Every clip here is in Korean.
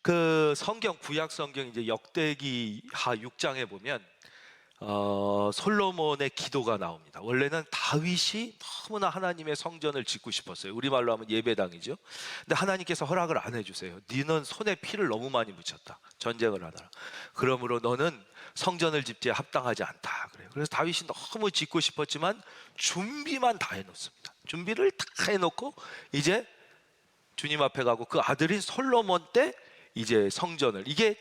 그 성경 구약 성경 이제 역대기하 6장에 보면 솔로몬의 기도가 나옵니다. 원래는 다윗이 너무나 하나님의 성전을 짓고 싶었어요. 우리말로 하면 예배당이죠. 근데 하나님께서 허락을 안 해주세요. 너는 손에 피를 너무 많이 묻혔다, 전쟁을 하느라. 그러므로 너는 성전을 짓기에 합당하지 않다 그래요. 그래서 다윗이 너무 짓고 싶었지만 준비만 다 해놓습니다. 준비를 다 해놓고 이제 주님 앞에 가고 그 아들인 솔로몬 때 이제 성전을, 이게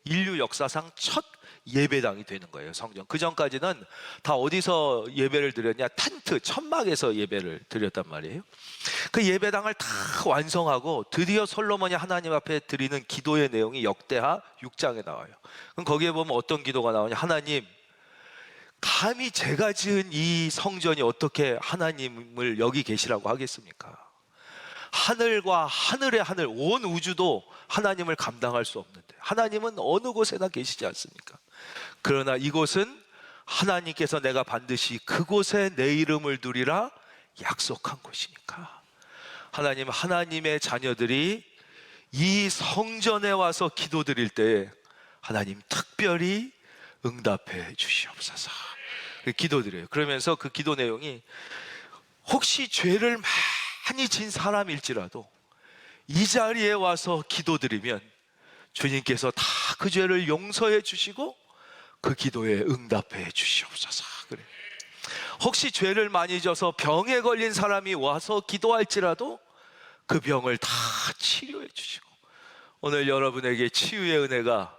인류 역사상 첫 예배당이 되는 거예요. 성전. 그 전까지는 다 어디서 예배를 드렸냐? 텐트, 천막에서 예배를 드렸단 말이에요. 그 예배당을 다 완성하고 드디어 솔로몬이 하나님 앞에 드리는 기도의 내용이 역대하 6장에 나와요. 그럼 거기에 보면 어떤 기도가 나오냐? 하나님, 감히 제가 지은 이 성전이 어떻게 하나님을 여기 계시라고 하겠습니까? 하늘과 하늘의 하늘, 온 우주도 하나님을 감당할 수 없는데 하나님은 어느 곳에나 계시지 않습니까? 그러나 이곳은 하나님께서 내가 반드시 그곳에 내 이름을 두리라 약속한 곳이니까 하나님, 하나님의 자녀들이 이 성전에 와서 기도드릴 때 하나님 특별히 응답해 주시옵소서. 기도드려요. 그러면서 그 기도 내용이, 혹시 죄를 많이 진 사람일지라도 이 자리에 와서 기도드리면 주님께서 다 그 죄를 용서해 주시고 그 기도에 응답해 주시옵소서. 그래. 혹시 죄를 많이 져서 병에 걸린 사람이 와서 기도할지라도 그 병을 다 치료해 주시고 오늘 여러분에게 치유의 은혜가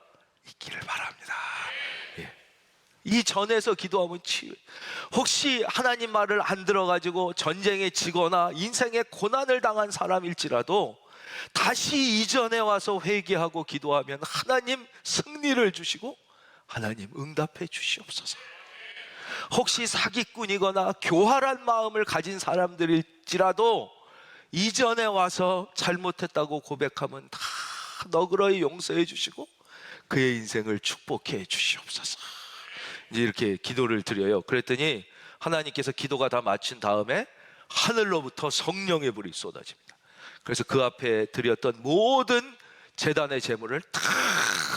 있기를 바랍니다. 예. 이 전에서 기도하면 치유. 혹시 하나님 말을 안 들어가지고 전쟁에 지거나 인생의 고난을 당한 사람일지라도 다시 이전에 와서 회개하고 기도하면 하나님 승리를 주시고 하나님 응답해 주시옵소서. 혹시 사기꾼이거나 교활한 마음을 가진 사람들일지라도 이전에 와서 잘못했다고 고백하면 다 너그러이 용서해 주시고 그의 인생을 축복해 주시옵소서. 이제 이렇게 기도를 드려요. 그랬더니 하나님께서 기도가 다 마친 다음에 하늘로부터 성령의 불이 쏟아집니다. 그래서 그 앞에 드렸던 모든 제단의 제물을 다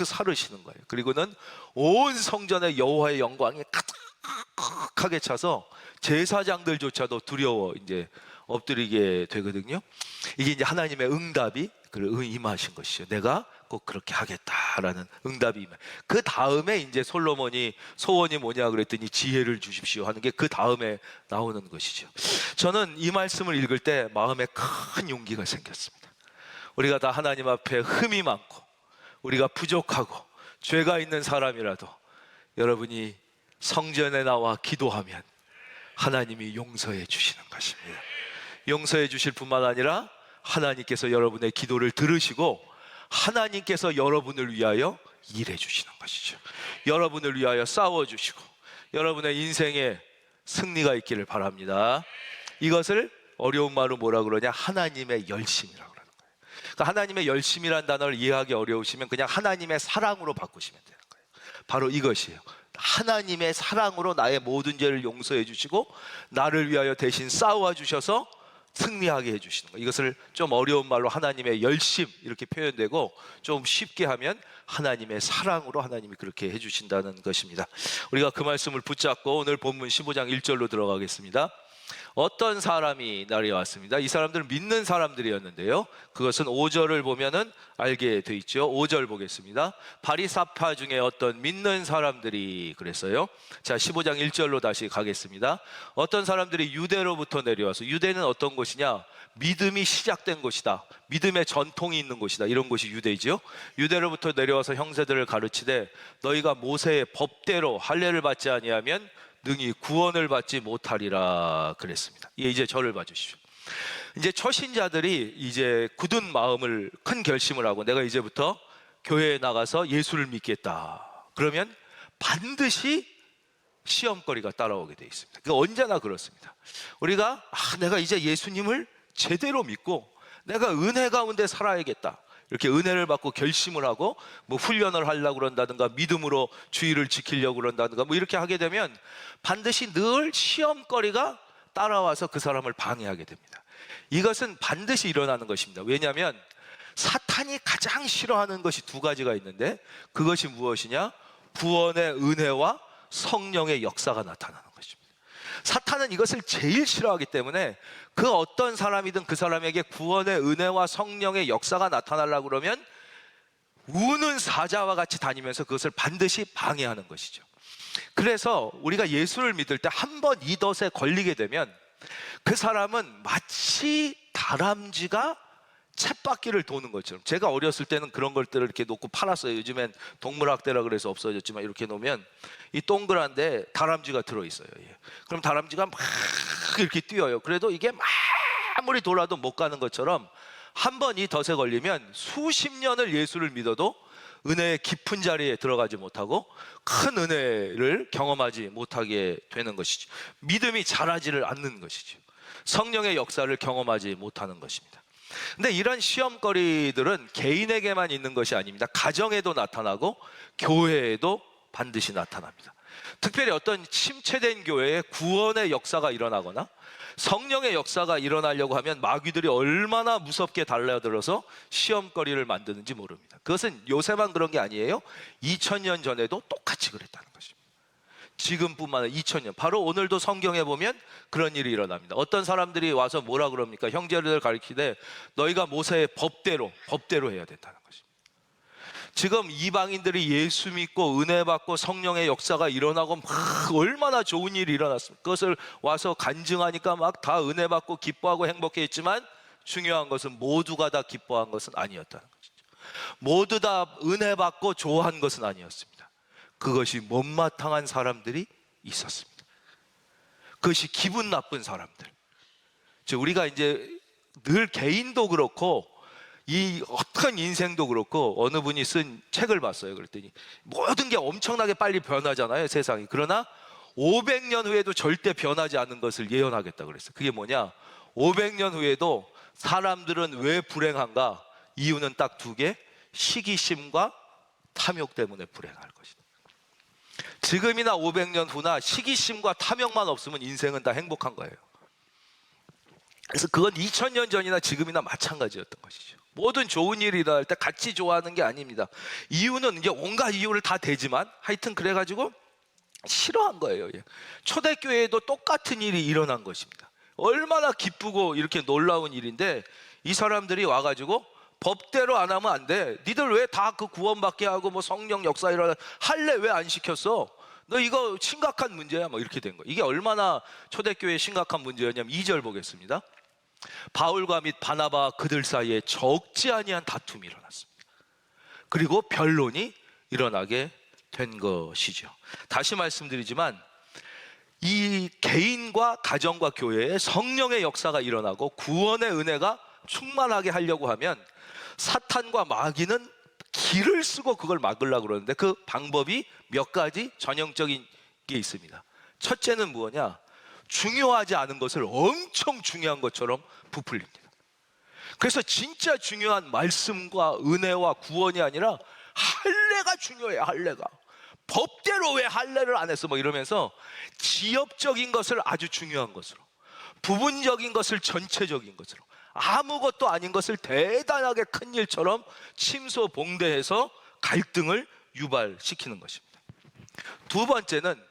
사르시는 거예요. 그리고는 온 성전의 여호와의 영광이 가득하게 차서 제사장들조차도 두려워 이제 엎드리게 되거든요. 이게 이제 하나님의 응답이 임하신 것이죠. 내가 꼭 그렇게 하겠다라는 응답이 임해. 그 다음에 이제 솔로몬이 소원이 뭐냐 그랬더니 지혜를 주십시오 하는 게 그 다음에 나오는 것이죠. 저는 이 말씀을 읽을 때 마음에 큰 용기가 생겼습니다. 우리가 다 하나님 앞에 흠이 많고 우리가 부족하고 죄가 있는 사람이라도 여러분이 성전에 나와 기도하면 하나님이 용서해 주시는 것입니다. 용서해 주실 뿐만 아니라 하나님께서 여러분의 기도를 들으시고 하나님께서 여러분을 위하여 일해 주시는 것이죠. 여러분을 위하여 싸워 주시고 여러분의 인생에 승리가 있기를 바랍니다. 이것을 어려운 말로 뭐라 그러냐? 하나님의 열심이라고 그러는 거예요. 그러니까 하나님의 열심이라는 단어를 이해하기 어려우시면 그냥 하나님의 사랑으로 바꾸시면 되는 거예요. 바로 이것이에요. 하나님의 사랑으로 나의 모든 죄를 용서해 주시고 나를 위하여 대신 싸워 주셔서 승리하게 해주시는 거예요. 이것을 좀 어려운 말로 하나님의 열심 이렇게 표현되고 좀 쉽게 하면 하나님의 사랑으로 하나님이 그렇게 해주신다는 것입니다. 우리가 그 말씀을 붙잡고 오늘 본문 15장 1절로 들어가겠습니다. 어떤 사람이 날이 왔습니다. 이 사람들은 믿는 사람들이었는데요. 그것은 5절을 보면은 알게 돼 있죠. 5절 보겠습니다. 바리사파 중에 어떤 믿는 사람들이 그랬어요. 자, 15장 1절로 다시 가겠습니다. 어떤 사람들이 유대로부터 내려와서, 유대는 어떤 곳이냐? 믿음이 시작된 곳이다. 믿음의 전통이 있는 곳이다. 이런 곳이 유대이죠. 유대로부터 내려와서 형제들을 가르치되 너희가 모세의 법대로 할례를 받지 아니하면 능히 구원을 받지 못하리라 그랬습니다. 이제 저를 봐주십시오. 이제 초신자들이 이제 굳은 마음을, 큰 결심을 하고 내가 이제부터 교회에 나가서 예수를 믿겠다. 그러면 반드시 시험거리가 따라오게 되어 있습니다. 그러니까 언제나 그렇습니다. 우리가 내가 이제 예수님을 제대로 믿고 내가 은혜 가운데 살아야겠다. 이렇게 은혜를 받고 결심을 하고 뭐 훈련을 하려고 그런다든가 믿음으로 주의를 지키려고 그런다든가 뭐 이렇게 하게 되면 반드시 늘 시험거리가 따라와서 그 사람을 방해하게 됩니다. 이것은 반드시 일어나는 것입니다. 왜냐하면 사탄이 가장 싫어하는 것이 두 가지가 있는데 그것이 무엇이냐? 구원의 은혜와 성령의 역사가 나타나는 것입니다. 사탄은 이것을 제일 싫어하기 때문에 그 어떤 사람이든 그 사람에게 구원의 은혜와 성령의 역사가 나타나려고 그러면 우는 사자와 같이 다니면서 그것을 반드시 방해하는 것이죠. 그래서 우리가 예수를 믿을 때 한 번 이 덫에 걸리게 되면 그 사람은 마치 다람쥐가 쳇바퀴를 도는 것처럼, 제가 어렸을 때는 그런 것들을 이렇게 놓고 팔았어요. 요즘엔 동물학대라 그래서 없어졌지만 이렇게 놓으면 이 동그란데 다람쥐가 들어있어요. 그럼 다람쥐가 막 이렇게 뛰어요. 그래도 이게 아무리 돌아도 못 가는 것처럼 한 번 이 덫에 걸리면 수십 년을 예수를 믿어도 은혜의 깊은 자리에 들어가지 못하고 큰 은혜를 경험하지 못하게 되는 것이죠. 믿음이 자라지를 않는 것이죠. 성령의 역사를 경험하지 못하는 것입니다. 근데 이런 시험거리들은 개인에게만 있는 것이 아닙니다. 가정에도 나타나고 교회에도 반드시 나타납니다. 특별히 어떤 침체된 교회에 구원의 역사가 일어나거나 성령의 역사가 일어나려고 하면 마귀들이 얼마나 무섭게 달려들어서 시험거리를 만드는지 모릅니다. 그것은 요새만 그런 게 아니에요. 2000년 전에도 똑같이 그랬다는 것입니다. 지금뿐만 아니라 2000년, 바로 오늘도 성경에 보면 그런 일이 일어납니다. 어떤 사람들이 와서 뭐라 그럽니까? 형제를 가리키되 너희가 모세의 법대로 해야 된다는 것입니다. 지금 이방인들이 예수 믿고 은혜 받고 성령의 역사가 일어나고 막 얼마나 좋은 일이 일어났습니다. 그것을 와서 간증하니까 막 다 은혜 받고 기뻐하고 행복했지만 중요한 것은 모두가 다 기뻐한 것은 아니었다는 것이죠. 모두 다 은혜 받고 좋아한 것은 아니었습니다. 그것이 못마땅한 사람들이 있었습니다. 그것이 기분 나쁜 사람들. 즉 우리가 이제 늘 개인도 그렇고 이 어떤 인생도 그렇고 어느 분이 쓴 책을 봤어요. 그랬더니 모든 게 엄청나게 빨리 변하잖아요, 세상이. 그러나 500년 후에도 절대 변하지 않는 것을 예언하겠다 그랬어요. 그게 뭐냐? 500년 후에도 사람들은 왜 불행한가? 이유는 딱 두 개, 시기심과 탐욕 때문에 불행할 것이다. 지금이나 500년 후나 시기심과 탐욕만 없으면 인생은 다 행복한 거예요. 그래서 그건 2000년 전이나 지금이나 마찬가지였던 것이죠. 모든 좋은 일이 일어날 때 같이 좋아하는 게 아닙니다. 이유는 이제 온갖 이유를 다 대지만 하여튼 그래가지고 싫어한 거예요. 초대교회에도 똑같은 일이 일어난 것입니다. 얼마나 기쁘고 이렇게 놀라운 일인데 이 사람들이 와가지고 법대로 안 하면 안 돼. 니들 왜 다 그 구원받게 하고 뭐 성령 역사 일어나 할래 왜 안 시켰어? 너 이거 심각한 문제야. 뭐 이렇게 된 거예요. 이게 얼마나 초대교회의 심각한 문제였냐면 2절 보겠습니다. 바울과 및 바나바와 그들 사이에 적지 아니한 다툼이 일어났습니다. 그리고 변론이 일어나게 된 것이죠. 다시 말씀드리지만 이 개인과 가정과 교회에 성령의 역사가 일어나고 구원의 은혜가 충만하게 하려고 하면 사탄과 마귀는 길을 쓰고 그걸 막으려고 그러는데 그 방법이 몇 가지 전형적인 게 있습니다. 첫째는 뭐냐? 중요하지 않은 것을 엄청 중요한 것처럼 부풀립니다. 그래서 진짜 중요한 말씀과 은혜와 구원이 아니라 할례가 중요해. 할례가 법대로 왜 할례를 안 했어? 뭐 이러면서 지엽적인 것을 아주 중요한 것으로, 부분적인 것을 전체적인 것으로, 아무것도 아닌 것을 대단하게 큰 일처럼 침소봉대해서 갈등을 유발시키는 것입니다. 두 번째는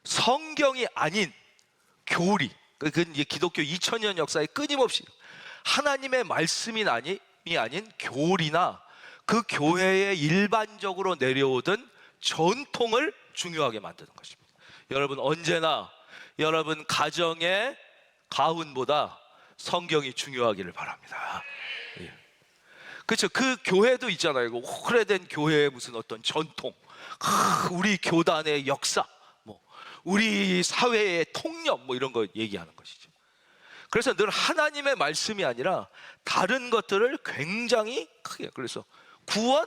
성경이 아닌 교리, 그건 이제 기독교 2000년 역사에 끊임없이 하나님의 말씀이 아닌 교리나 그 교회에 일반적으로 내려오던 전통을 중요하게 만드는 것입니다. 여러분 언제나 여러분 가정의 가훈보다 성경이 중요하기를 바랍니다. 그렇죠. 그 교회도 있잖아요. 오래된 교회의 무슨 어떤 전통, 우리 교단의 역사, 뭐 우리 사회의 통념, 뭐 이런 거 얘기하는 것이죠. 그래서 늘 하나님의 말씀이 아니라 다른 것들을 굉장히 크게, 그래서 구원,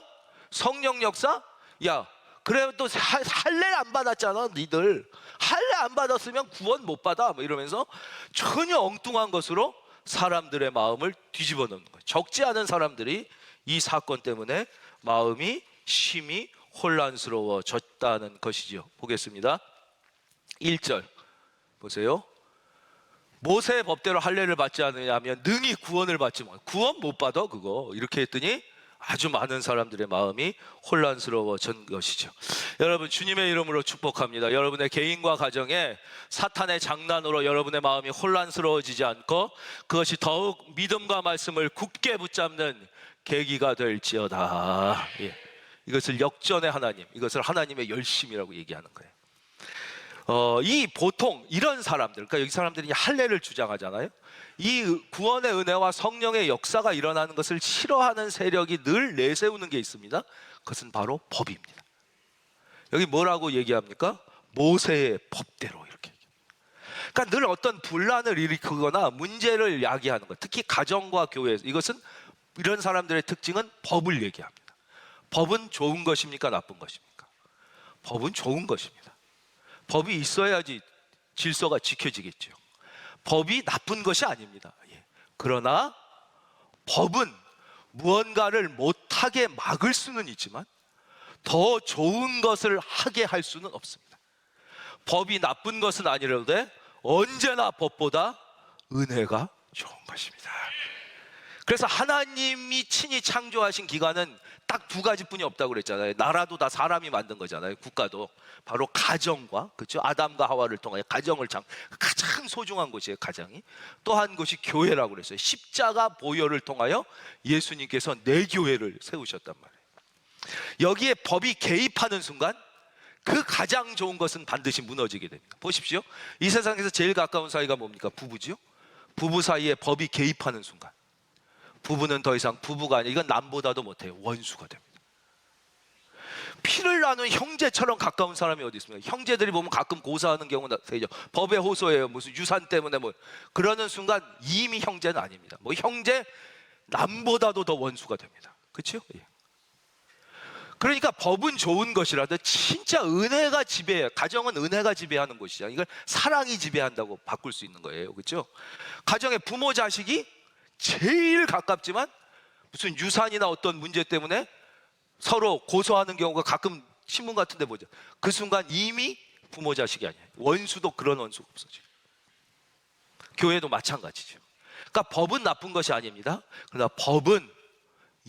성령 역사, 야 그래도 할례 안 받았잖아. 니들 할례 안 받았으면 구원 못 받아. 뭐 이러면서 전혀 엉뚱한 것으로 사람들의 마음을 뒤집어 놓는 거예요. 적지 않은 사람들이 이 사건 때문에 마음이 심히 혼란스러워졌다는 것이죠. 보겠습니다. 1절 보세요. 모세의 법대로 할례를 받지 않느냐면 능히 구원을 받지 못. 구원 못 받아 그거. 이렇게 했더니 아주 많은 사람들의 마음이 혼란스러워진 것이죠. 여러분, 주님의 이름으로 축복합니다. 여러분의 개인과 가정에 사탄의 장난으로 여러분의 마음이 혼란스러워지지 않고 그것이 더욱 믿음과 말씀을 굳게 붙잡는 계기가 될지어다. 예. 이것을 역전의 하나님, 이것을 하나님의 열심이라고 얘기하는 거예요. 이 보통 이런 사람들, 그러니까 여기 사람들이 할례를 주장하잖아요. 이 구원의 은혜와 성령의 역사가 일어나는 것을 싫어하는 세력이 늘 내세우는 게 있습니다. 그것은 바로 법입니다. 여기 뭐라고 얘기합니까? 모세의 법대로 이렇게. 그러니까 늘 어떤 분란을 일으키거나 문제를 야기하는 것, 특히 가정과 교회에서. 이것은 이런 사람들의 특징은 법을 얘기합니다. 법은 좋은 것입니까? 나쁜 것입니까? 법은 좋은 것입니다. 법이 있어야지 질서가 지켜지겠죠. 법이 나쁜 것이 아닙니다. 그러나 법은 무언가를 못하게 막을 수는 있지만 더 좋은 것을 하게 할 수는 없습니다. 법이 나쁜 것은 아니라도 언제나 법보다 은혜가 좋은 것입니다. 그래서 하나님이 친히 창조하신 기관은 딱 두 가지뿐이 없다고 그랬잖아요. 나라도 다 사람이 만든 거잖아요. 국가도 바로 가정과, 그렇죠? 아담과 하와를 통하여 가정을 가장 소중한 곳이에요. 가정이. 또 한 곳이 교회라고 그랬어요. 십자가 보혈을 통하여 예수님께서 내 교회를 세우셨단 말이에요. 여기에 법이 개입하는 순간 그 가장 좋은 것은 반드시 무너지게 됩니다. 보십시오. 이 세상에서 제일 가까운 사이가 뭡니까? 부부지요. 부부 사이에 법이 개입하는 순간 부부는 더 이상 부부가 아니라 이건 남보다도 못해요. 원수가 됩니다. 피를 나눈 형제처럼 가까운 사람이 어디 있습니까? 형제들이 보면 가끔 고사하는 경우가 되죠. 법에 호소해요. 무슨 유산 때문에 뭐 그러는 순간 이미 형제는 아닙니다. 뭐 형제 남보다도 더 원수가 됩니다. 그렇죠? 예. 그러니까 법은 좋은 것이라도 진짜 은혜가 지배해요. 가정은 은혜가 지배하는 곳이죠. 이걸 사랑이 지배한다고 바꿀 수 있는 거예요. 그렇죠? 가정의 부모 자식이 제일 가깝지만 무슨 유산이나 어떤 문제 때문에 서로 고소하는 경우가 가끔 신문 같은 데 보죠. 그 순간 이미 부모 자식이 아니에요. 원수도 그런 원수가 없어져요. 교회도 마찬가지죠. 그러니까 법은 나쁜 것이 아닙니다. 그러나 법은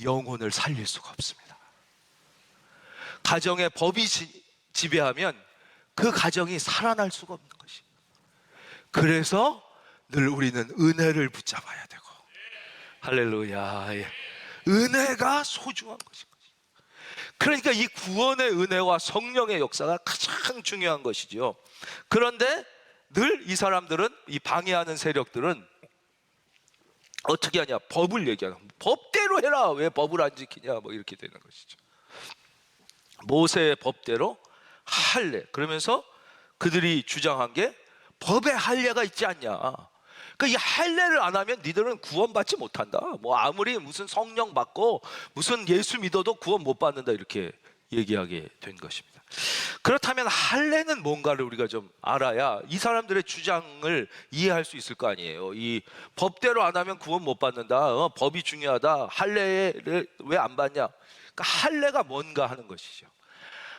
영혼을 살릴 수가 없습니다. 가정에 법이 지배하면 그 가정이 살아날 수가 없는 것이에요. 그래서 늘 우리는 은혜를 붙잡아야 되고, 할렐루야. 은혜가 소중한 것인 거죠. 그러니까 이 구원의 은혜와 성령의 역사가 가장 중요한 것이죠. 그런데 늘 이 사람들은, 이 방해하는 세력들은 어떻게 하냐? 법을 얘기하는, 법대로 해라. 왜 법을 안 지키냐? 뭐 이렇게 되는 것이죠. 모세의 법대로 할례. 그러면서 그들이 주장한 게 법에 할례가 있지 않냐. 그러니까 이 할례를 안 하면 니들은 구원받지 못한다. 뭐 아무리 무슨 성령 받고 무슨 예수 믿어도 구원 못 받는다. 이렇게 얘기하게 된 것입니다. 그렇다면 할례는 뭔가를 우리가 좀 알아야 이 사람들의 주장을 이해할 수 있을 거 아니에요. 이 법대로 안 하면 구원 못 받는다. 법이 중요하다. 할례를 왜 안 받냐? 그러니까 할례가 뭔가 하는 것이죠.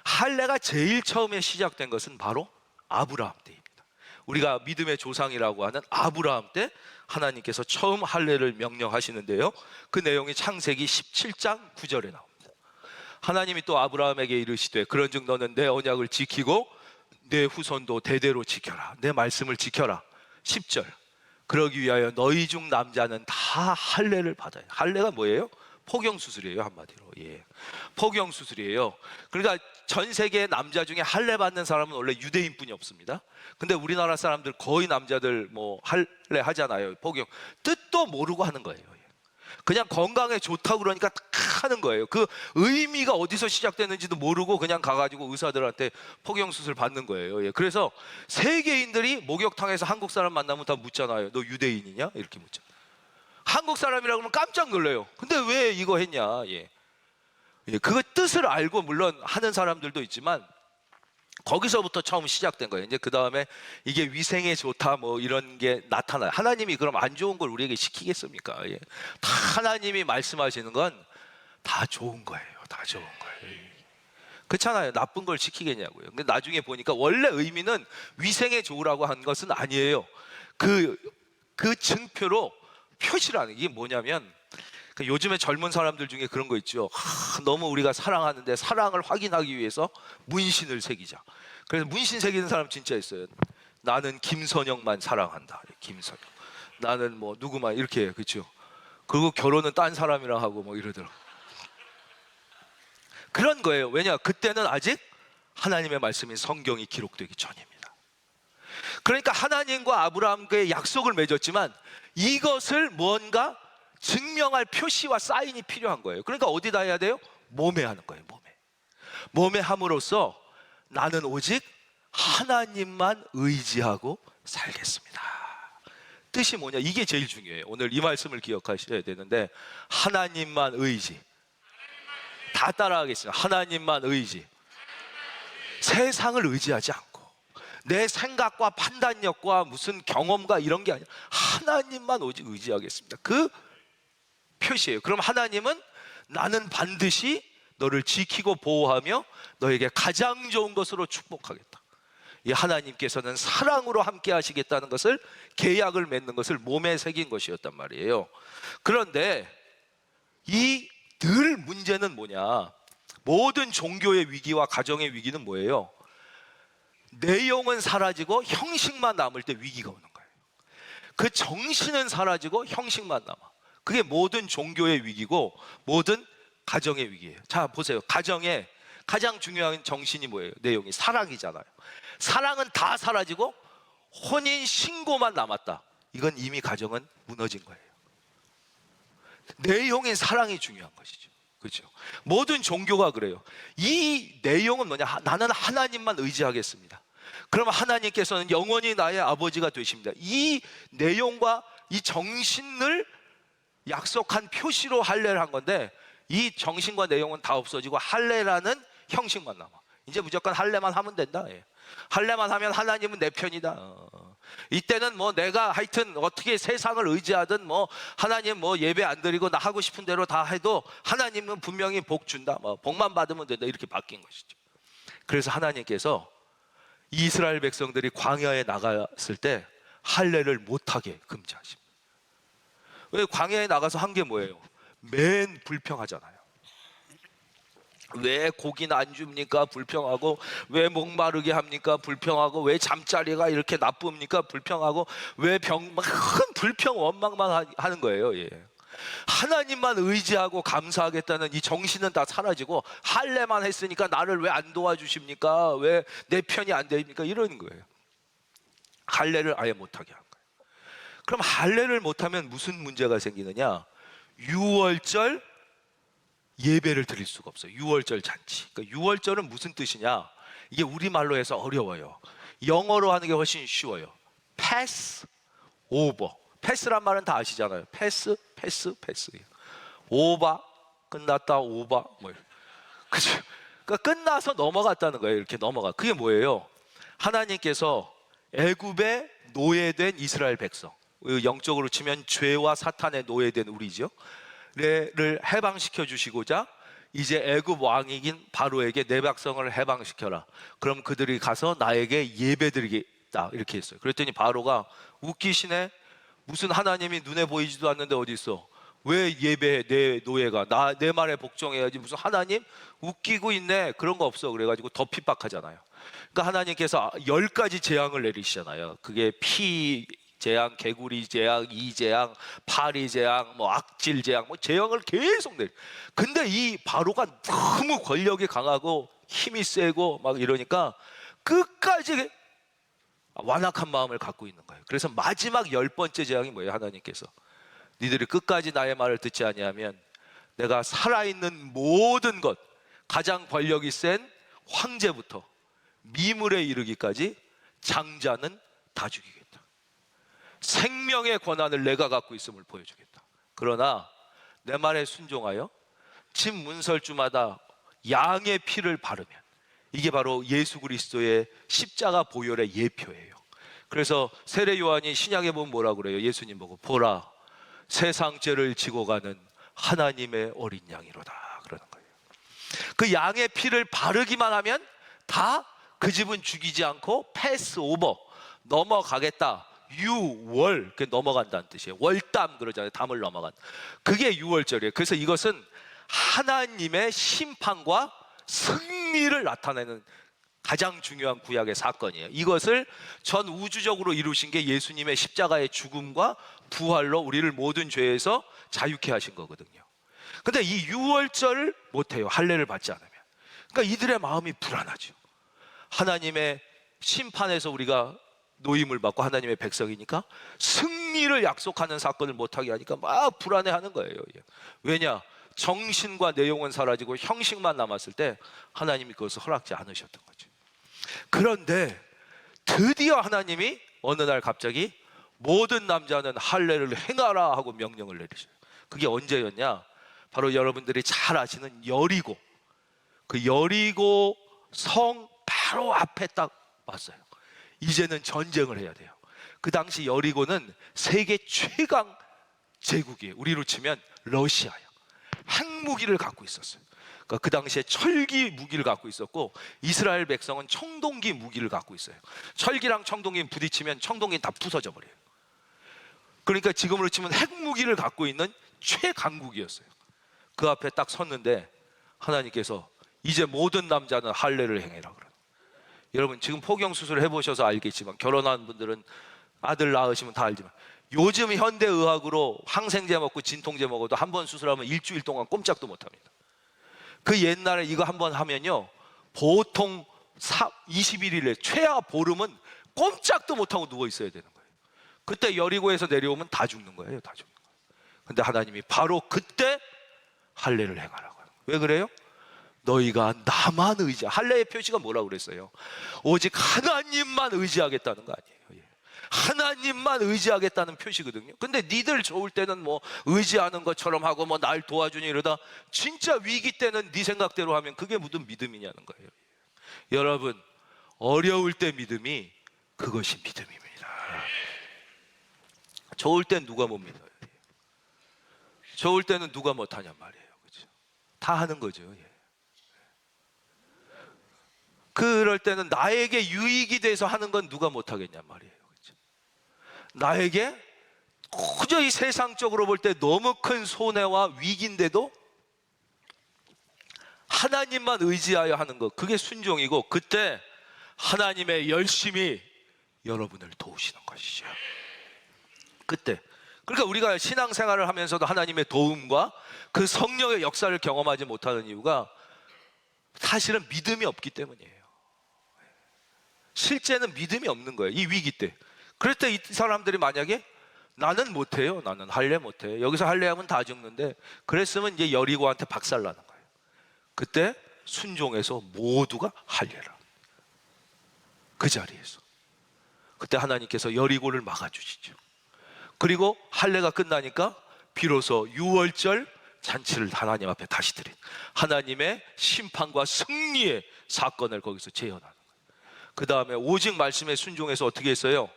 할례가 제일 처음에 시작된 것은 바로 아브라함 때입니다. 우리가 믿음의 조상이라고 하는 아브라함 때 하나님께서 처음 할례를 명령하시는데요. 그 내용이 창세기 17장 9절에 나옵니다. 하나님이 또 아브라함에게 이르시되 그런즉 너는 내 언약을 지키고 내 후손도 대대로 지켜라. 내 말씀을 지켜라. 10절. 그러기 위하여 너희 중 남자는 다 할례를 받아요. 할례가 뭐예요? 포경수술이에요. 한마디로. 예. 포경수술이에요. 그러니까 전 세계 남자 중에 할례 받는 사람은 원래 유대인뿐이 없습니다. 근데 우리나라 사람들 거의 남자들 뭐 할례 하잖아요. 포경. 뜻도 모르고 하는 거예요. 그냥 건강에 좋다고 그러니까 딱 하는 거예요. 그 의미가 어디서 시작됐는지도 모르고 그냥 가가지고 의사들한테 포경수술 받는 거예요. 그래서 세계인들이 목욕탕에서 한국 사람 만나면 다 묻잖아요. 너 유대인이냐? 이렇게 묻잖아요. 한국 사람이라고 하면 깜짝 놀라요. 근데 왜 이거 했냐? 그 뜻을 알고 물론 하는 사람들도 있지만 거기서부터 처음 시작된 거예요. 이제 그 다음에 이게 위생에 좋다 뭐 이런 게 나타나요. 하나님이 그럼 안 좋은 걸 우리에게 시키겠습니까? 다 하나님이 말씀하시는 건 다 좋은 거예요. 다 좋은 거예요. 그렇잖아요. 나쁜 걸 시키겠냐고요. 근데 나중에 보니까 원래 의미는 위생에 좋으라고 한 것은 아니에요. 그 증표로 표시를 하는 게 뭐냐면 그러니까 요즘에 젊은 사람들 중에 그런 거 있죠. 너무 우리가 사랑하는데 사랑을 확인하기 위해서 문신을 새기자. 그래서 문신 새기는 사람 진짜 있어요. 나는 김선영만 사랑한다. 김선영. 나는 뭐 누구만 이렇게, 그렇죠. 그리고 결혼은 딴 사람이랑 하고 뭐 이러더라고. 그런 거예요. 왜냐? 그때는 아직 하나님의 말씀인 성경이 기록되기 전입니다. 그러니까 하나님과 아브라함과의 약속을 맺었지만 이것을 뭔가 증명할 표시와 사인이 필요한 거예요. 그러니까 어디다 해야 돼요? 몸에 하는 거예요. 몸에 함으로써 나는 오직 하나님만 의지하고 살겠습니다. 뜻이 뭐냐? 이게 제일 중요해요. 오늘 이 말씀을 기억하셔야 되는데, 하나님만 의지. 다 따라하겠습니다. 하나님만 의지. 세상을 의지하지 않고 내 생각과 판단력과 무슨 경험과 이런 게 아니라 하나님만 오직 의지하겠습니다. 그 표시예요. 그럼 하나님은 나는 반드시 너를 지키고 보호하며 너에게 가장 좋은 것으로 축복하겠다. 이 하나님께서는 사랑으로 함께 하시겠다는 것을, 계약을 맺는 것을 몸에 새긴 것이었단 말이에요. 그런데 이 늘 문제는 뭐냐? 모든 종교의 위기와 가정의 위기는 뭐예요? 내용은 사라지고 형식만 남을 때 위기가 오는 거예요. 그 정신은 사라지고 형식만 남아. 그게 모든 종교의 위기고 모든 가정의 위기예요. 자, 보세요. 가정의 가장 중요한 정신이 뭐예요? 내용이 사랑이잖아요. 사랑은 다 사라지고 혼인 신고만 남았다. 이건 이미 가정은 무너진 거예요. 내용인 사랑이 중요한 것이죠. 그렇죠? 모든 종교가 그래요. 이 내용은 뭐냐? 나는 하나님만 의지하겠습니다. 그러면 하나님께서는 영원히 나의 아버지가 되십니다. 이 내용과 이 정신을 약속한 표시로 할례를 한 건데, 이 정신과 내용은 다 없어지고 할례라는 형식만 남아. 이제 무조건 할례만 하면 된다. 할례만 하면 하나님은 내 편이다. 이때는 뭐 내가 하여튼 어떻게 세상을 의지하든 뭐 하나님 뭐 예배 안 드리고 나 하고 싶은 대로 다 해도 하나님은 분명히 복 준다. 뭐 복만 받으면 된다. 이렇게 바뀐 것이죠. 그래서 하나님께서 이스라엘 백성들이 광야에 나갔을 때 할례를 못하게 금지하십니다. 왜? 광야에 나가서 한 게 뭐예요? 맨 불평하잖아요. 왜 고기는 안 줍니까? 불평하고. 왜 목마르게 합니까? 불평하고. 왜 잠자리가 이렇게 나쁩니까? 불평하고. 왜 큰 불평 원망만 하는 거예요. 예. 하나님만 의지하고 감사하겠다는 이 정신은 다 사라지고 할례만 했으니까 나를 왜 안 도와주십니까? 왜 내 편이 안 됩니까? 이러는 거예요. 할례를 아예 못하게 한 거예요. 그럼 할례를 못하면 무슨 문제가 생기느냐? 유월절 예배를 드릴 수가 없어요. 유월절 잔치. 그러니까 유월절은 무슨 뜻이냐? 이게 우리말로 해서 어려워요. 영어로 하는 게 훨씬 쉬워요. 패스 오버. 패스란 말은 다 아시잖아요. 패스. 오바, 끝났다, 오바, 뭐, 그죠? 그러니까 끝나서 넘어갔다는 거예요. 이렇게 넘어가. 그게 뭐예요? 하나님께서 애굽에 노예된 이스라엘 백성, 영적으로 치면 죄와 사탄에 노예된 우리죠. 를 해방시켜 주시고자 이제 애굽 왕이긴 바로에게 내 백성을 해방시켜라. 그럼 그들이 가서 나에게 예배드리겠다. 이렇게 했어요. 그랬더니 바로가 웃기시네. 무슨 하나님이 눈에 보이지도 않는데 어디 있어? 왜 예배해? 내 노예가 내 말에 복종해야지. 무슨 하나님? 웃기고 있네. 그런 거 없어. 그래가지고 더 핍박하잖아요. 그러니까 하나님께서 10가지 재앙을 내리시잖아요. 그게 피 재앙, 개구리 재앙, 이 재앙, 파리 재앙, 뭐 악질 재앙, 뭐 재앙을 계속 내려. 근데 이 바로가 너무 권력이 강하고 힘이 세고 막 이러니까 끝까지 완악한 마음을 갖고 있는 거예요. 그래서 마지막 10번째 재앙이 뭐예요? 하나님께서 니들이 끝까지 나의 말을 듣지 아니하면 내가 살아있는 모든 것, 가장 권력이 센 황제부터 미물에 이르기까지 장자는 다 죽이겠다. 생명의 권한을 내가 갖고 있음을 보여주겠다. 그러나 내 말에 순종하여 집 문설주마다 양의 피를 바르면, 이게 바로 예수 그리스도의 십자가 보혈의 예표예요. 그래서 세례 요한이 신약에 보면 뭐라 그래요? 예수님 보고 보라, 세상 죄를 지고 가는 하나님의 어린 양이로다 그러는 거예요. 그 양의 피를 바르기만 하면 다 그 집은 죽이지 않고 패스 오버, 넘어가겠다. 유월, 그 넘어간다는 뜻이에요. 월담 그러잖아요. 담을 넘어간. 그게 유월절이에요. 그래서 이것은 하나님의 심판과 승리를 나타내는 가장 중요한 구약의 사건이에요. 이것을 전 우주적으로 이루신 게 예수님의 십자가의 죽음과 부활로 우리를 모든 죄에서 자유케 하신 거거든요. 근데 이 유월절을 못해요. 할례를 받지 않으면. 그러니까 이들의 마음이 불안하죠. 하나님의 심판에서 우리가 노임을 받고 하나님의 백성이니까 승리를 약속하는 사건을 못하게 하니까 막 불안해하는 거예요. 왜냐? 정신과 내용은 사라지고 형식만 남았을 때 하나님이 그것을 허락지 않으셨던 거죠. 그런데 드디어 하나님이 어느 날 갑자기 모든 남자는 할례를 행하라 하고 명령을 내리셔요. 그게 언제였냐? 바로 여러분들이 잘 아시는 여리고, 그 여리고 성 바로 앞에 딱 왔어요. 이제는 전쟁을 해야 돼요. 그 당시 여리고는 세계 최강 제국이에요. 우리로 치면 러시아예요. 핵무기를 갖고 있었어요. 그러니까 그 당시에 철기 무기를 갖고 있었고, 이스라엘 백성은 청동기 무기를 갖고 있어요. 철기랑 청동기 부딪히면 청동기는 다 부서져 버려요. 그러니까 지금으로 치면 핵무기를 갖고 있는 최강국이었어요. 그 앞에 딱 섰는데 하나님께서 이제 모든 남자는 할례를 행해라 그래요. 여러분 지금 포경수술 해보셔서 알겠지만, 결혼한 분들은 아들 낳으시면 다 알지만, 요즘 현대의학으로 항생제 먹고 진통제 먹어도 한 번 수술하면 일주일 동안 꼼짝도 못합니다. 그 옛날에 이거 한 번 하면요, 보통 21일에 최하 보름은 꼼짝도 못하고 누워 있어야 되는 거예요. 그때 여리고에서 내려오면 다 죽는 거예요. 다 죽는 거예요. 근데 하나님이 바로 그때 할례를 행하라고요. 왜 그래요? 너희가 나만 할례의 표시가 뭐라고 그랬어요? 오직 하나님만 의지하겠다는 거 아니에요. 하나님만 의지하겠다는 표시거든요. 근데 니들 좋을 때는 뭐 의지하는 것처럼 하고 뭐 날 도와주니 이러다 진짜 위기 때는 네 생각대로 하면 그게 무슨 믿음이냐는 거예요. 여러분, 어려울 때 믿음이 그것이 믿음입니다. 좋을 땐 누가 못 믿어요? 좋을 때는 누가 못하냔 말이에요. 그렇죠? 다 하는 거죠. 그럴 때는 나에게 유익이 돼서 하는 건 누가 못하겠냔 말이에요. 그렇죠? 나에게 도저히 세상적으로 볼 때 너무 큰 손해와 위기인데도 하나님만 의지하여 하는 것, 그게 순종이고, 그때 하나님의 열심히 여러분을 도우시는 것이죠. 그때. 그러니까 우리가 신앙생활을 하면서도 하나님의 도움과 그 성령의 역사를 경험하지 못하는 이유가 사실은 믿음이 없기 때문이에요. 실제는 믿음이 없는 거예요. 이 위기 때. 그럴 때 이 사람들이 만약에 나는 못해요. 나는 할례 못해. 여기서 할례하면 다 죽는데, 그랬으면 이제 여리고한테 박살나는 거예요. 그때 순종해서 모두가 할례라. 그 자리에서. 그때 하나님께서 여리고를 막아주시죠. 그리고 할례가 끝나니까 비로소 유월절 잔치를 하나님 앞에 다시 드린 하나님의 심판과 승리의 사건을 거기서 재현하는 거예요. 그 다음에 오직 말씀에 순종해서 어떻게 했어요?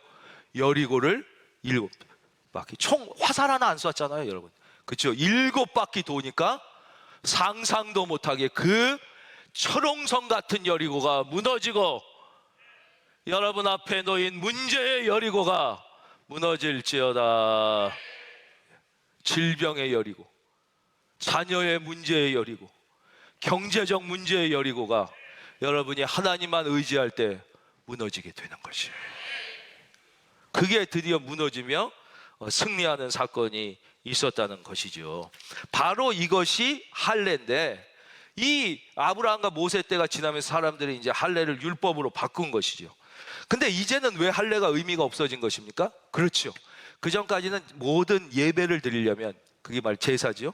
여리고를 7바퀴, 총 화살 하나 안 쐈잖아요, 여러분. 그렇죠? 7바퀴 도니까 상상도 못하게 그 철옹성 같은 여리고가 무너지고, 여러분 앞에 놓인 문제의 여리고가 무너질지어다. 질병의 여리고, 자녀의 문제의 여리고, 경제적 문제의 여리고가 여러분이 하나님만 의지할 때 무너지게 되는 것이에요. 그게 드디어 무너지며 승리하는 사건이 있었다는 것이죠. 바로 이것이 할례인데, 이 아브라함과 모세 때가 지나면서 사람들이 이제 할례를 율법으로 바꾼 것이죠. 근데 이제는 왜 할례가 의미가 없어진 것입니까? 그렇죠. 그 전까지는 모든 예배를 드리려면, 그게 말 제사지요,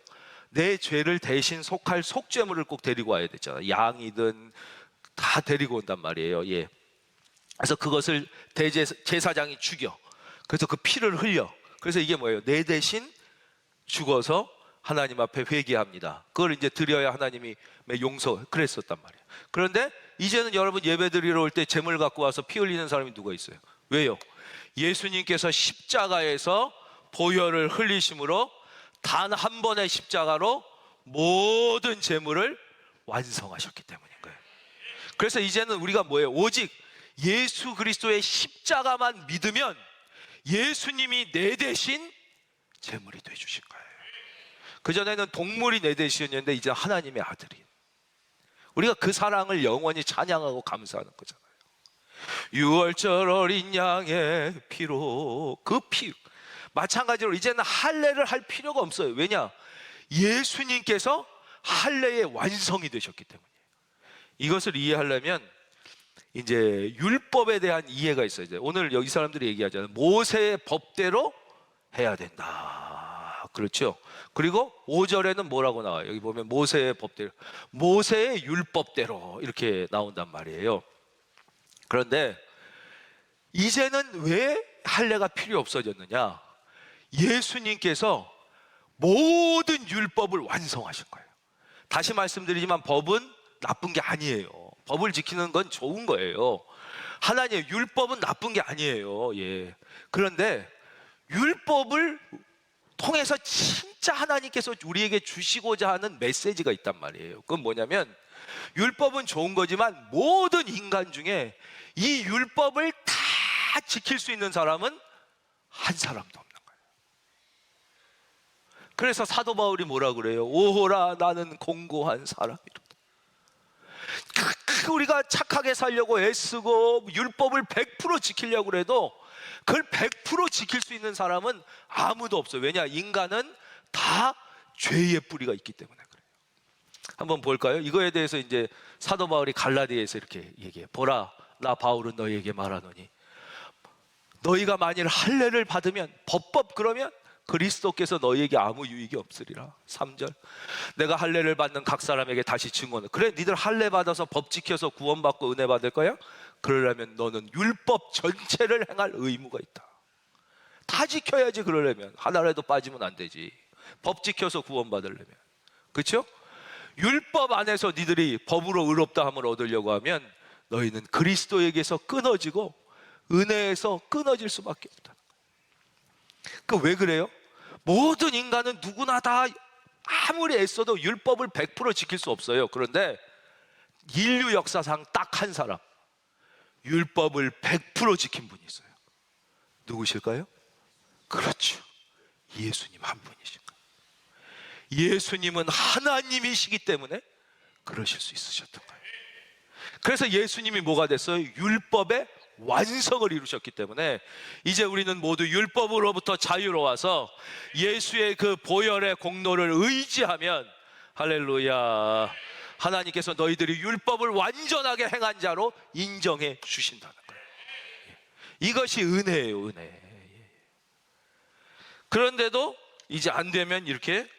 내 죄를 대신 속할 속죄물을 꼭 데리고 와야 됐잖아요. 양이든 다 데리고 온단 말이에요. 예. 그래서 그것을 제사장이 죽여. 그래서 그 피를 흘려. 그래서 이게 뭐예요? 내 대신 죽어서 하나님 앞에 회개합니다. 그걸 이제 드려야 하나님이 용서, 그랬었단 말이에요. 그런데 이제는 여러분 예배 드리러 올 때 제물 갖고 와서 피 흘리는 사람이 누가 있어요? 왜요? 예수님께서 십자가에서 보혈을 흘리심으로 단 한 번의 십자가로 모든 제물을 완성하셨기 때문인 거예요. 그래서 이제는 우리가 뭐예요? 오직 예수 그리스도의 십자가만 믿으면 예수님이 내 대신 제물이 돼 주신 거예요. 그전에는 동물이 내 대신이었는데 이제 하나님의 아들이. 우리가 그 사랑을 영원히 찬양하고 감사하는 거잖아요. 6월절 어린 양의 피로, 그 피, 마찬가지로 이제는 할례를 할 필요가 없어요. 왜냐? 예수님께서 할례의 완성이 되셨기 때문이에요. 이것을 이해하려면 이제 율법에 대한 이해가 있어야 돼요. 오늘 여기 사람들이 얘기하잖아요. 모세의 법대로 해야 된다. 그렇죠? 그리고 5절에는 뭐라고 나와요? 여기 보면 모세의 법대로, 모세의 율법대로 이렇게 나온단 말이에요. 그런데 이제는 왜 할례가 필요 없어졌느냐? 예수님께서 모든 율법을 완성하신 거예요. 다시 말씀드리지만 법은 나쁜 게 아니에요. 법을 지키는 건 좋은 거예요. 하나님의 율법은 나쁜 게 아니에요. 예. 그런데 율법을 통해서 진짜 하나님께서 우리에게 주시고자 하는 메시지가 있단 말이에요. 그건 뭐냐면, 율법은 좋은 거지만 모든 인간 중에 이 율법을 다 지킬 수 있는 사람은 한 사람도 없는 거예요. 그래서 사도 바울이 뭐라 그래요? 오호라 나는 공고한 사람이로다. 우리가 착하게 살려고 애쓰고 율법을 100% 지키려고 해도 그걸 100% 지킬 수 있는 사람은 아무도 없어요. 왜냐? 인간은 다 죄의 뿌리가 있기 때문에 그래요. 한번 볼까요? 이거에 대해서 이제 사도 바울이 갈라디아에서 이렇게 얘기해요. 보라, 나 바울은 너희에게 말하노니 너희가 만일 할례를 받으면, 법법 그러면 그리스도께서 너희에게 아무 유익이 없으리라. 3절, 내가 할례를 받는 각 사람에게 다시 증언을, 그래 니들 할례 받아서 법 지켜서 구원받고 은혜 받을 거야? 그러려면 너는 율법 전체를 행할 의무가 있다. 다 지켜야지. 그러려면 하나라도 빠지면 안 되지. 법 지켜서 구원받으려면. 그렇죠? 율법 안에서 니들이 법으로 의롭다함을 얻으려고 하면 너희는 그리스도에게서 끊어지고 은혜에서 끊어질 수밖에 없다. 그 왜 그래요? 모든 인간은 누구나 다 아무리 애써도 율법을 100% 지킬 수 없어요. 그런데 인류 역사상 딱 한 사람 율법을 100% 지킨 분이 있어요. 누구실까요? 그렇죠, 예수님 한 분이신 거예요. 예수님은 하나님이시기 때문에 그러실 수 있으셨던 거예요. 그래서 예수님이 뭐가 됐어요? 율법의 완성을 이루셨기 때문에 이제 우리는 모두 율법으로부터 자유로워서 예수의 그 보혈의 공로를 의지하면, 할렐루야, 하나님께서 너희들이 율법을 완전하게 행한 자로 인정해 주신다는 거예요. 이것이 은혜예요, 은혜. 그런데도 이제 안 되면 이렇게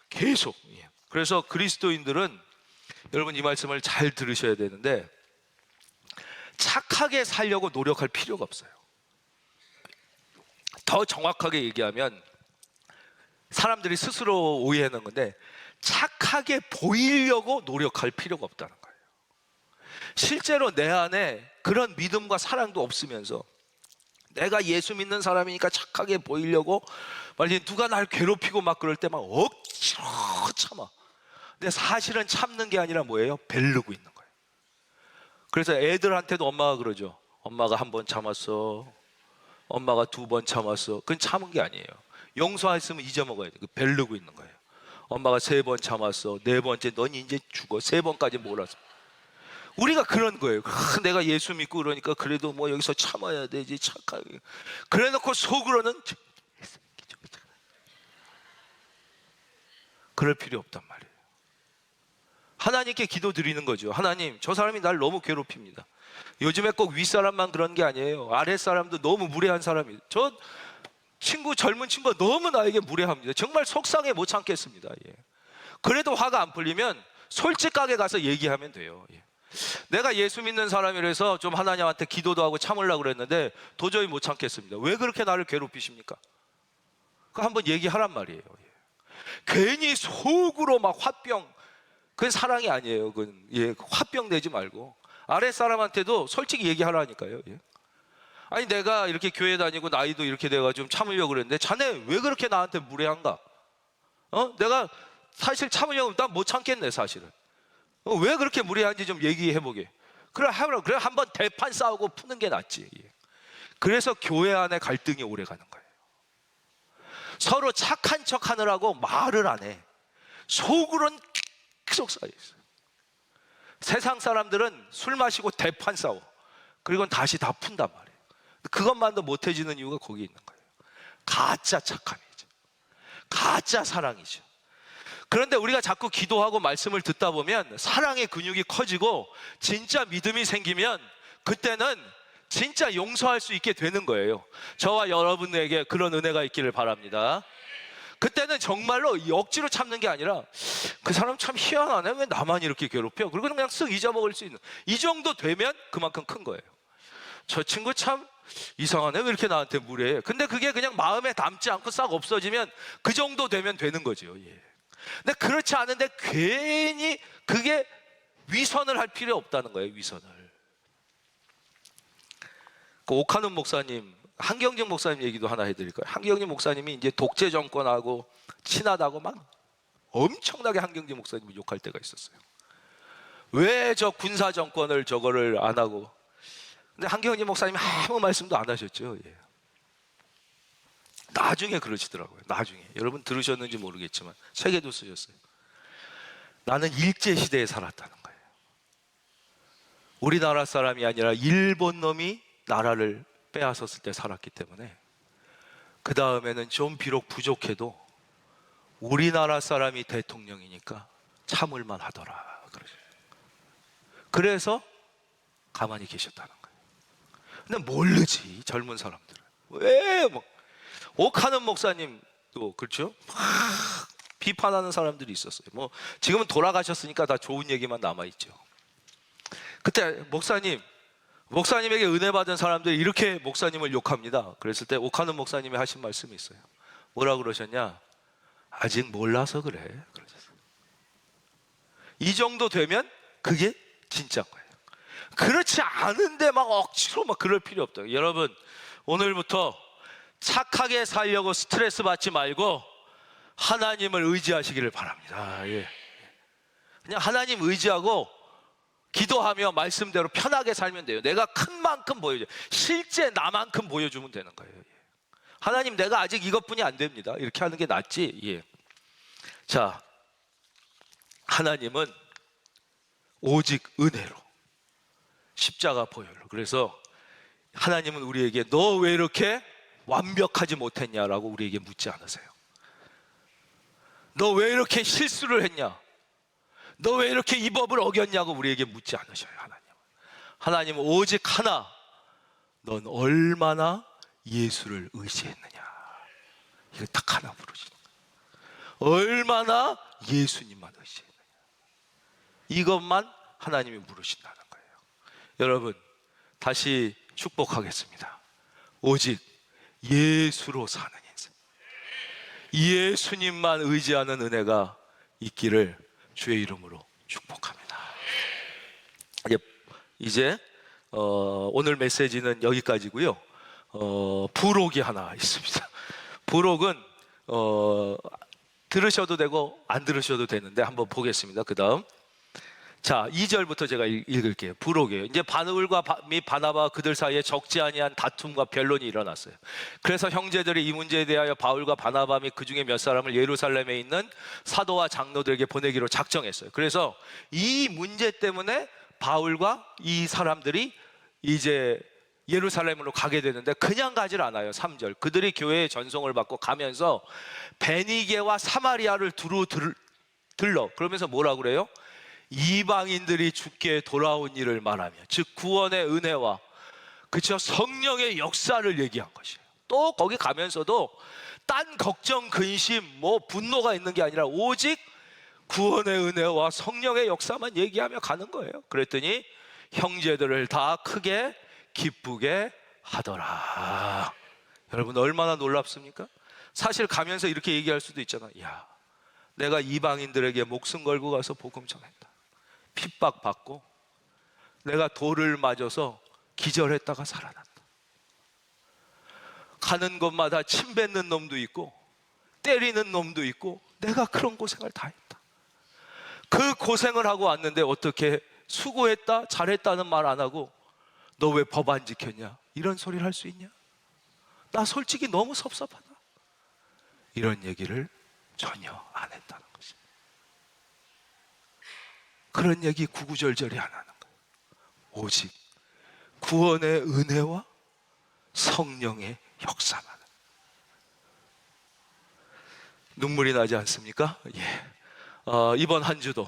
계속. 그래서 그리스도인들은, 여러분 이 말씀을 잘 들으셔야 되는데, 착하게 살려고 노력할 필요가 없어요. 더 정확하게 얘기하면 사람들이 스스로 오해하는 건데, 착하게 보이려고 노력할 필요가 없다는 거예요. 실제로 내 안에 그런 믿음과 사랑도 없으면서 내가 예수 믿는 사람이니까 착하게 보이려고 만약에 누가 날 괴롭히고 막 그럴 때 막 억지로 참아. 근데 사실은 참는 게 아니라 뭐예요? 벨르고 있는 거예요. 그래서 애들한테도 엄마가 그러죠. 엄마가 한 번 참았어, 엄마가 2번 참았어. 그건 참은 게 아니에요. 용서했으면 잊어먹어야 돼. 그 벨르고 있는 거예요. 엄마가 3번 참았어, 4번째 넌 이제 죽어, 3번까지 몰았어. 우리가 그런 거예요. 내가 예수 믿고 그러니까 그래도 뭐 여기서 참아야 되지, 착하게. 그래 놓고 속으로는 그럴 필요 없단 말이에요. 하나님께 기도 드리는 거죠. 하나님, 저 사람이 날 너무 괴롭힙니다. 요즘에 꼭 윗사람만 그런 게 아니에요. 아랫사람도 너무 무례한 사람이, 저 친구, 젊은 친구가 너무 나에게 무례합니다. 정말 속상해 못 참겠습니다. 예. 그래도 화가 안 풀리면 솔직하게 가서 얘기하면 돼요. 예. 내가 예수 믿는 사람이라서 좀 하나님한테 기도도 하고 참으려고 그랬는데 도저히 못 참겠습니다. 왜 그렇게 나를 괴롭히십니까? 그거 한번 얘기하란 말이에요. 예. 괜히 속으로 막 화병, 그건 사랑이 아니에요. 그건, 예, 화병 내지 말고 아랫사람한테도 솔직히 얘기하라니까요. 예. 아니 내가 이렇게 교회 다니고 나이도 이렇게 돼가지고 좀 참으려고 그랬는데 자네 왜 그렇게 나한테 무례한가? 내가 사실 참으려고, 난 못 참겠네 사실은. 왜 그렇게 무례한지 좀 얘기해보게. 그래 한번 대판 싸우고 푸는 게 낫지. 예. 그래서 교회 안에 갈등이 오래 가는 거예요. 서로 착한 척 하느라고 말을 안 해. 속으로는 계속 쌓여 있어요. 세상 사람들은 술 마시고 대판 싸워. 그리고 다시 다 푼단 말이에요. 그것만도 못해지는 이유가 거기 있는 거예요. 가짜 착함이죠. 가짜 사랑이죠. 그런데 우리가 자꾸 기도하고 말씀을 듣다 보면 사랑의 근육이 커지고 진짜 믿음이 생기면 그때는 진짜 용서할 수 있게 되는 거예요. 저와 여러분에게 그런 은혜가 있기를 바랍니다. 그때는 정말로 억지로 참는 게 아니라 그 사람 참 희한하네, 왜 나만 이렇게 괴롭혀? 그리고 그냥 쓱 잊어먹을 수 있는, 이 정도 되면 그만큼 큰 거예요. 저 친구 참 이상하네, 왜 이렇게 나한테 무례해? 근데 그게 그냥 마음에 담지 않고 싹 없어지면 그 정도 되면 되는 거죠. 예. 근데 그렇지 않은데 괜히 그게 위선을 할 필요 없다는 거예요. 위선을. 그 오카는 목사님, 한경직 목사님 얘기도 하나 해드릴까요? 한경직 목사님이 이제 독재 정권하고 친하다고 막 엄청나게 한경직 목사님을 욕할 때가 있었어요. 왜 저 군사 정권을 저거를 안 하고? 근데 한경직 목사님이 아무 말씀도 안 하셨죠. 예. 나중에 그러시더라고요. 나중에. 여러분 들으셨는지 모르겠지만 책에도 쓰셨어요. 나는 일제시대에 살았다는 거예요. 우리나라 사람이 아니라 일본 놈이 나라를 빼앗았을 때 살았기 때문에 그 다음에는 좀 비록 부족해도 우리나라 사람이 대통령이니까 참을만 하더라. 그래서 가만히 계셨다는 거예요. 근데 모르지, 젊은 사람들은. 왜 뭐 옥하는 목사님도 그렇죠? 막 비판하는 사람들이 있었어요. 뭐 지금은 돌아가셨으니까 다 좋은 얘기만 남아있죠. 그때 목사님에게 은혜 받은 사람들이 이렇게 목사님을 욕합니다. 그랬을 때 옥하는 목사님이 하신 말씀이 있어요. 뭐라 그러셨냐? 아직 몰라서 그래. 그러셨어요. 이 정도 되면 그게 진짜인 거예요. 그렇지 않은데 막 억지로 막 그럴 필요 없다. 여러분, 오늘부터 착하게 살려고 스트레스 받지 말고 하나님을 의지하시기를 바랍니다. 예. 그냥 하나님 의지하고 기도하며 말씀대로 편하게 살면 돼요. 내가 큰 만큼 보여줘. 실제 나만큼 보여주면 되는 거예요. 예. 하나님, 내가 아직 이것뿐이 안 됩니다. 이렇게 하는 게 낫지. 예. 자, 하나님은 오직 은혜로, 십자가 보혈로. 그래서 하나님은 우리에게 너 왜 이렇게 완벽하지 못했냐라고 우리에게 묻지 않으세요. 너 왜 이렇게 실수를 했냐? 너 왜 이렇게 이 법을 어겼냐고 우리에게 묻지 않으셔요. 하나님은 오직 하나, 넌 얼마나 예수를 의지했느냐. 이거 딱 하나 부르시는 거예요. 얼마나 예수님만 의지했느냐. 이것만 하나님이 물으신다는 거예요. 여러분, 다시 축복하겠습니다. 오직 예수로 사는 인생, 예수님만 의지하는 은혜가 있기를 주의 이름으로 축복합니다. 이제 오늘 메시지는 여기까지고요. 부록이 하나 있습니다. 부록은 들으셔도 되고 안 들으셔도 되는데 한번 보겠습니다. 그 다음, 자, 2절부터 제가 읽을게요. 부록이에요. 이제 바울과 및 바나바와 그들 사이에 적지 아니한 다툼과 변론이 일어났어요. 그래서 형제들이 이 문제에 대하여 바울과 바나바 및 그 중에 몇 사람을 예루살렘에 있는 사도와 장로들에게 보내기로 작정했어요. 그래서 이 문제 때문에 바울과 이 사람들이 이제 예루살렘으로 가게 되는데 그냥 가질 않아요. 3절, 그들이 교회의 전송을 받고 가면서 베니게와 사마리아를 두루 들러. 그러면서 뭐라 그래요? 이방인들이 주께 돌아온 일을 말하며, 즉 구원의 은혜와 그쵸, 성령의 역사를 얘기한 것이에요. 또 거기 가면서도 딴 걱정, 근심, 뭐 분노가 있는 게 아니라 오직 구원의 은혜와 성령의 역사만 얘기하며 가는 거예요. 그랬더니 형제들을 다 크게 기쁘게 하더라. 여러분, 얼마나 놀랍습니까? 사실 가면서 이렇게 얘기할 수도 있잖아. 야, 내가 이방인들에게 목숨 걸고 가서 복음 전했다. 핍박받고 내가 돌을 맞아서 기절했다가 살아났다. 가는 곳마다 침 뱉는 놈도 있고 때리는 놈도 있고 내가 그런 고생을 다 했다. 그 고생을 하고 왔는데 어떻게 수고했다, 잘했다는 말 안 하고 너 왜 법 안 지켰냐? 이런 소리를 할 수 있냐? 나 솔직히 너무 섭섭하다. 이런 얘기를 전혀 안 했다는 것이. 그런 얘기 구구절절히 안 하는 거예요. 오직 구원의 은혜와 성령의 역사만. 눈물이 나지 않습니까? 예. 이번 한 주도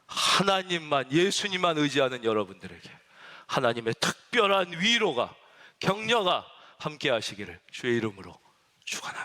하나님만, 예수님만 의지하는 여러분들에게 하나님의 특별한 위로가, 격려가 함께 하시기를 주의 이름으로 축원합니다.